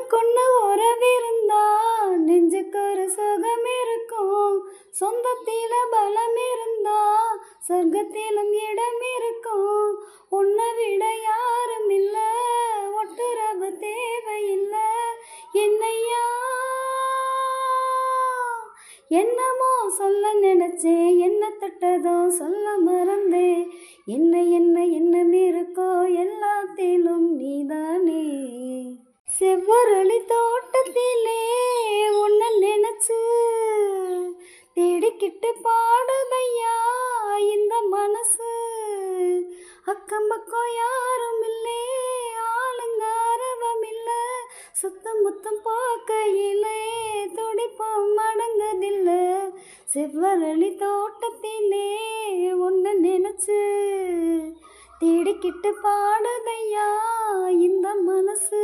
சொத்துக்கொன்ன உறவிருந்தா நெஞ்சுக்கு ஒரு சுகம் இருக்கும். சொந்தத்தில பலம் இருந்தா சொர்க்கத்திலும் இடம் இருக்கும். உன்னை விட யாரும் இல்ல, ஒட்டுறவு தேவையில்லை. என்னையா என்னமோ சொல்ல நினைச்சேன், என்ன தொட்டதோ சொல்ல மறந்தே. என்ன என்ன என்ன இருக்கோ எல்லாத்திலும் நீதானே. செவ்வரளி தோட்டத்திலே உன்னை நினைச்சு தேடிக்கிட்டு பாடுதையா இந்த மனசு. அக்கம் பக்கம் யாரும் இல்லே, ஆளுங்க அரவம் இல்ல. சுத்தம் முத்தம் பார்க்கையிலே துடிப்பம் அடங்குதில்ல. செவ்வரளி தோட்டத்திலே உன்னை நினைச்சு தேடிக்கிட்டு பாடுதையா இந்த மனசு.